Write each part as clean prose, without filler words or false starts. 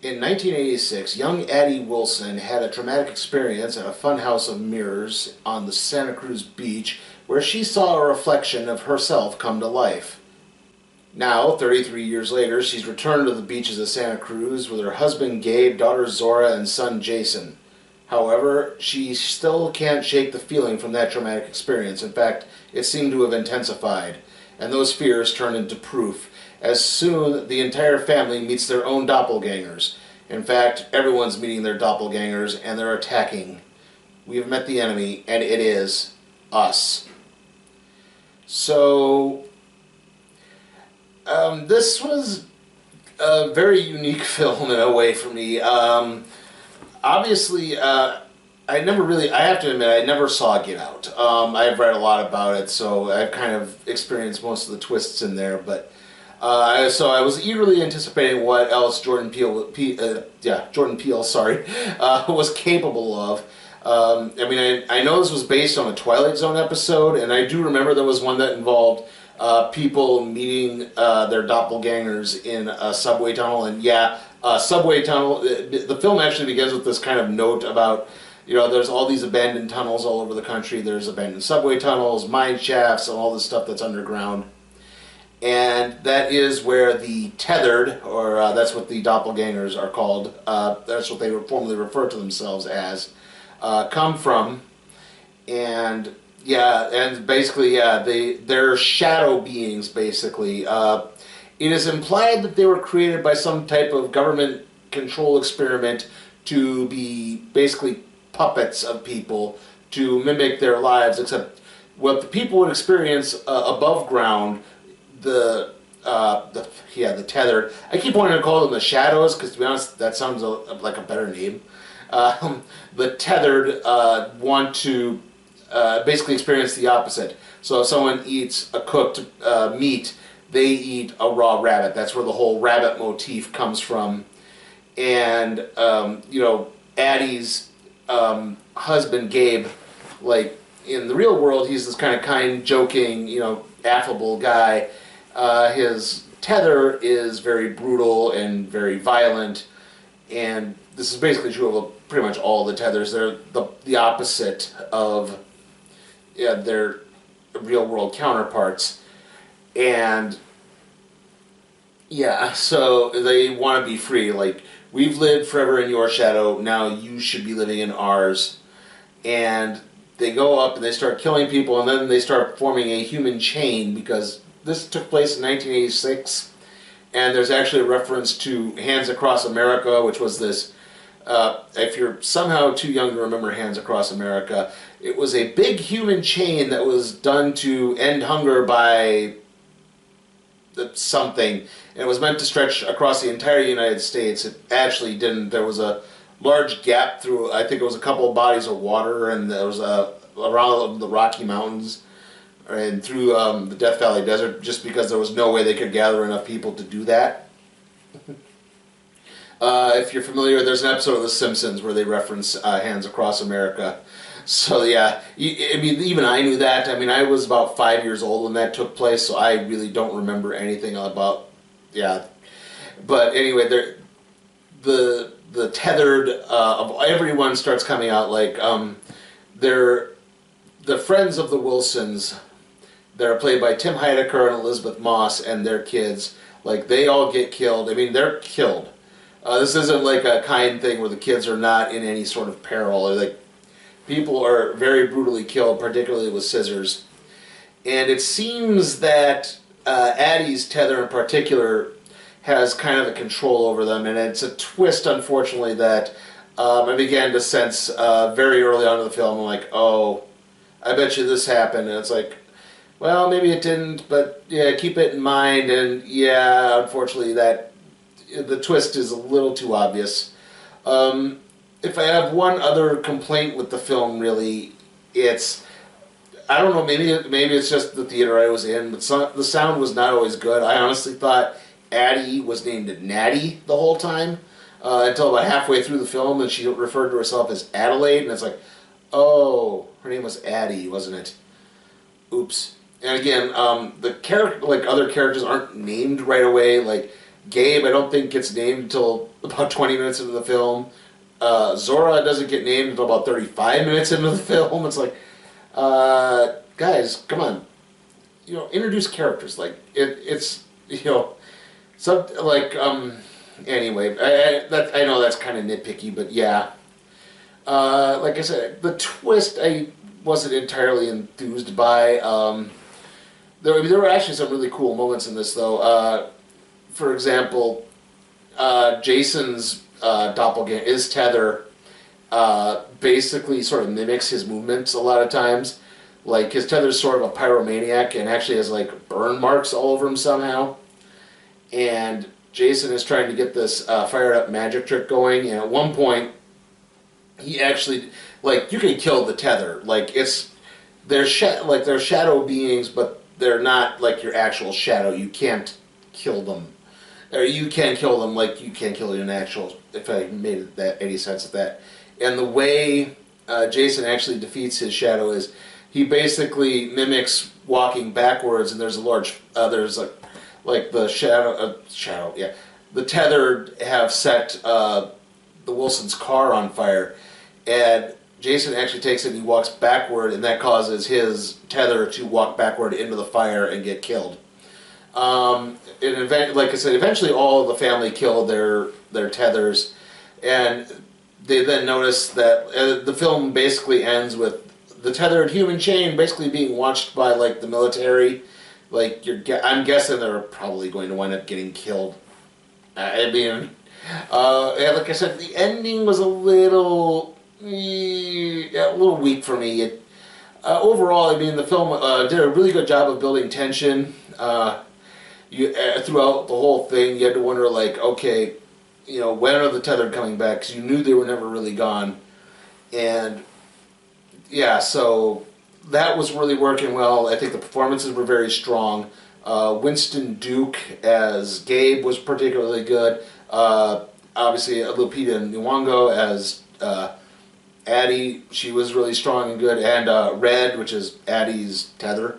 In 1986, young Addie Wilson had a traumatic experience at a funhouse of mirrors on the Santa Cruz beach where she saw a reflection of herself come to life. Now, 33 years later, she's returned to the beaches of Santa Cruz with her husband Gabe, daughter Zora, and son Jason. However, she still can't shake the feeling from that traumatic experience. In fact, it seemed to have intensified, and those fears turned into proof, as soon the entire family meets their own doppelgangers. In fact, everyone's meeting their doppelgangers, and they're attacking. We have met the enemy, and it is us. So, this was a very unique film in a way for me. Obviously, I have to admit, I never saw Get Out. I've read a lot about it, so I've kind of experienced most of the twists in there, but so I was eagerly anticipating what else Jordan Peele, was capable of. I know this was based on a Twilight Zone episode, and I do remember there was one that involved people meeting their doppelgangers in a subway tunnel, and subway tunnel. The film actually begins with this kind of note about, there's all these abandoned tunnels all over the country. There's abandoned subway tunnels, mine shafts, and all this stuff that's underground. And that is where the tethered, or that's what the doppelgangers are called, that's what they formerly refer to themselves as, come from. And basically, they're shadow beings, basically. It is implied that they were created by some type of government control experiment to be basically puppets of people to mimic their lives, except what the people would experience above ground, the tethered. I keep wanting to call them the shadows because, to be honest, that sounds like a better name. The tethered want to basically experience the opposite. So if someone eats a cooked meat, they eat a raw rabbit. That's where the whole rabbit motif comes from. And Addie's husband Gabe, like in the real world, he's this kind of kind, joking, affable guy. His tether is very brutal and very violent, and this is basically true of pretty much all the tethers. They're the opposite of their real world counterparts, and so they want to be free. Like, we've lived forever in your shadow, now you should be living in ours. And they go up and they start killing people, and then they start forming a human chain, because this took place in 1986, and there's actually a reference to Hands Across America, which was this, if you're somehow too young to remember Hands Across America, it was a big human chain that was done to end hunger by something, and it was meant to stretch across the entire United States. It actually didn't. There was a large gap through, I think it was a couple of bodies of water, and there was around the Rocky Mountains and through the Death Valley Desert, just because there was no way they could gather enough people to do that. If you're familiar, there's an episode of The Simpsons where they reference Hands Across America. So even I knew that. I was about 5 years old when that took place, so I really don't remember anything about, But anyway, the tethered of everyone starts coming out, like they're the friends of the Wilsons. They're played by Tim Heidecker and Elizabeth Moss, and their kids. Like, they all get killed. They're killed. This isn't like a kind thing where the kids are not in any sort of peril. Like, people are very brutally killed, particularly with scissors. And it seems that Addie's tether in particular has kind of a control over them, and it's a twist, unfortunately, that I began to sense very early on in the film. I'm like, oh, I bet you this happened. And it's like, well, maybe it didn't, but keep it in mind. And unfortunately, the twist is a little too obvious. If I have one other complaint with the film, really, it's, I don't know, maybe it's just the theater I was in, but the sound was not always good. I honestly thought Addie was named Natty the whole time, until about halfway through the film, and she referred to herself as Adelaide, and it's like, oh, her name was Addie, wasn't it? Oops. And again, the character, like other characters, aren't named right away. Like, Gabe, I don't think gets named until about 20 minutes into the film. Zora doesn't get named until about 35 minutes into the film. It's like, guys, come on, introduce characters. Like it's some like anyway. I know that's kind of nitpicky, but yeah. Like I said, the twist I wasn't entirely enthused by. There were actually some really cool moments in this, though. For example, Jason's doppelganger, his tether, basically sort of mimics his movements a lot of times. Like, his tether's sort of a pyromaniac and actually has, like, burn marks all over him somehow. And Jason is trying to get this fired-up magic trick going, and at one point, he actually, like, you can kill the tether. Like, they're shadow beings, but they're not, like, your actual shadow. You can't kill them. Or you can kill them like you can kill an actual, if I made any sense of that. And the way Jason actually defeats his shadow is he basically mimics walking backwards, and there's a large, like the shadow, yeah. The tethered have set the Wilson's car on fire, and Jason actually takes it and he walks backward, and that causes his tether to walk backward into the fire and get killed. Like I said, eventually all of the family kill their tethers, and they then notice that the film basically ends with the tethered human chain basically being watched by, like, the military. Like, I'm guessing they're probably going to wind up getting killed. I mean, like I said, the ending was a little weak for me. Overall, I mean, the film did a really good job of building tension. Throughout the whole thing, you had to wonder, like, okay, when are the tethered coming back? Because you knew they were never really gone. And, yeah, so that was really working well. I think the performances were very strong. Winston Duke as Gabe was particularly good. Obviously, Lupita Nyong'o as Addie, she was really strong and good. And Red, which is Addie's tether.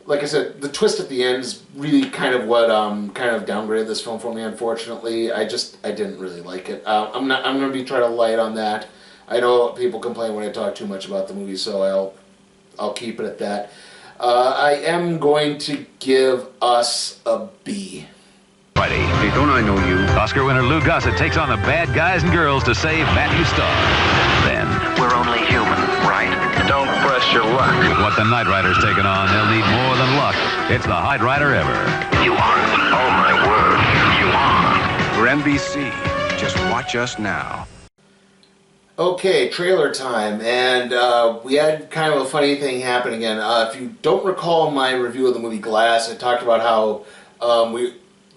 Like I said, the twist at the end is really kind of what kind of downgraded this film for me. Unfortunately, I didn't really like it. I'm going to be trying to light on that. I know people complain when I talk too much about the movie, so I'll keep it at that. I am going to give Us a B. Friday. Hey, don't I know you? Oscar winner Lou Gossett takes on the bad guys and girls to save Matthew Starr. Then, we're only human, right? Don't press your luck. with what the Night Rider's taken on, they'll need more than luck. It's the Night Rider ever. You are. Oh, my word. You are. For NBC, just watch us now. Okay, trailer time, and we had kind of a funny thing happen again. If you don't recall my review of the movie Glass, I talked about how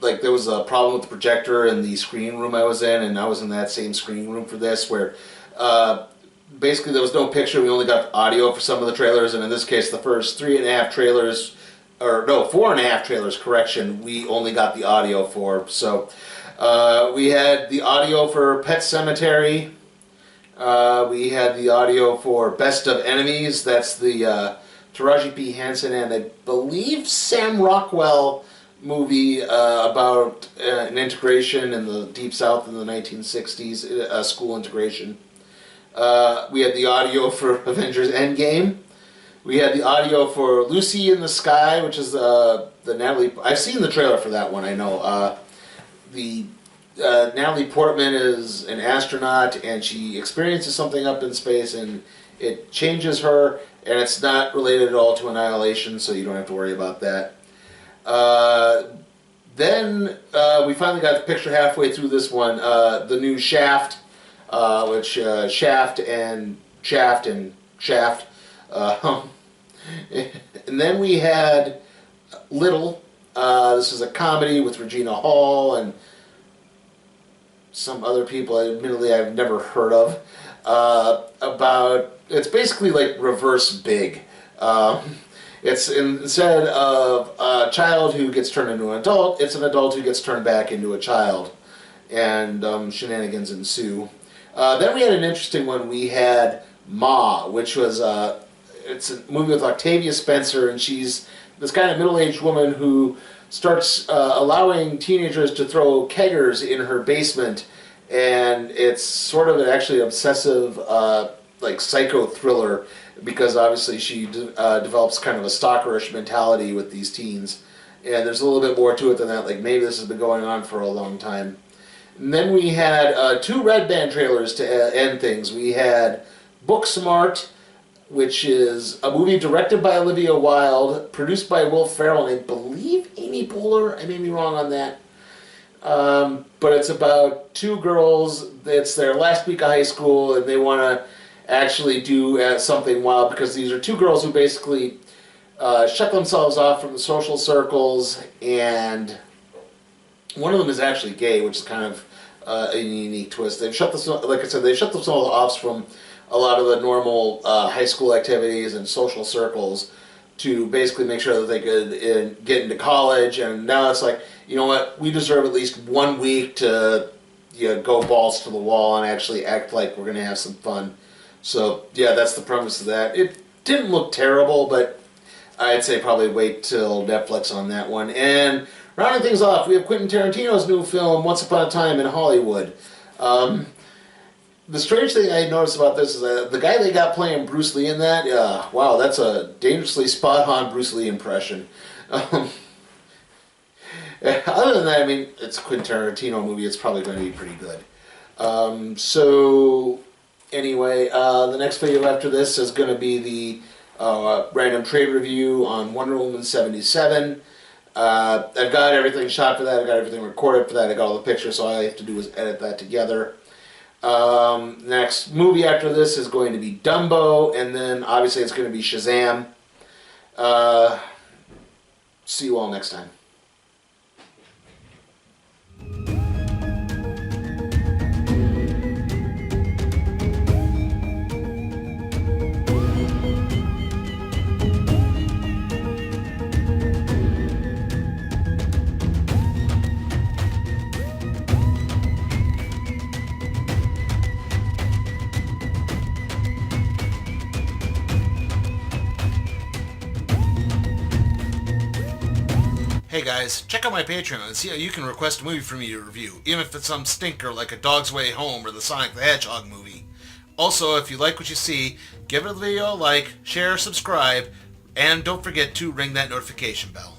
there was a problem with the projector in the screening room I was in, and I was in that same screening room for this, where basically there was no picture, we only got audio for some of the trailers, and in this case the first 4.5 trailers, correction, we only got the audio for. So we had the audio for Pet Sematary, we had the audio for Best of Enemies, that's the Taraji P. Henson and I believe Sam Rockwell movie about an integration in the Deep South in the 1960s, school integration. We had the audio for Avengers Endgame. We had the audio for Lucy in the Sky, which is the Natalie... I've seen the trailer for that one, I know. Natalie Portman is an astronaut, and she experiences something up in space, and it changes her, and it's not related at all to Annihilation, so you don't have to worry about that. Then we finally got the picture halfway through this one, the new Shaft, which Shaft and Shaft. And then we had Little. This is a comedy with Regina Hall and some other people, admittedly, I've never heard of. It's basically like reverse Big. It's instead of a child who gets turned into an adult, it's an adult who gets turned back into a child, and shenanigans ensue. Then we had an interesting one. We had Ma, which was it's a movie with Octavia Spencer, and she's this kind of middle-aged woman who starts allowing teenagers to throw keggers in her basement, and it's sort of actually obsessive, like psycho thriller, because obviously she develops kind of a stalkerish mentality with these teens, and there's a little bit more to it than that. Like maybe this has been going on for a long time. And then we had 2 Red Band trailers to end things. We had Booksmart, which is a movie directed by Olivia Wilde, produced by Will Ferrell, and I believe Amy Poehler. I may be wrong on that. But it's about 2 girls. It's their last week of high school, and they want to actually do something wild, because these are 2 girls who basically shut themselves off from the social circles, and one of them is actually gay, which is kind of a unique twist. They've shut themselves, like I said, they shut themselves off from a lot of the normal high school activities and social circles to basically make sure that they could get into college. And now it's like, you know what, we deserve at least 1 week to go balls to the wall and actually act like we're going to have some fun. So yeah, that's the premise of that. It didn't look terrible, but I'd say probably wait till Netflix on that one. And rounding things off, we have Quentin Tarantino's new film, Once Upon a Time in Hollywood. The strange thing I noticed about this is that the guy they got playing Bruce Lee in that, wow, that's a dangerously spot-on Bruce Lee impression. Other than that, I mean, it's a Quentin Tarantino movie. It's probably going to be pretty good. So, anyway, the next video after this is going to be the random trade review on Wonder Woman 77. I've got everything shot for that. I've got everything recorded for that. I got all the pictures, so all I have to do is edit that together. Next movie after this is going to be Dumbo, and then obviously it's going to be Shazam. See you all next time. Hey guys, check out my Patreon and see how you can request a movie for me to review, even if it's some stinker like A Dog's Way Home or the Sonic the Hedgehog movie. Also, if you like what you see, give the video a like, share, subscribe, and don't forget to ring that notification bell.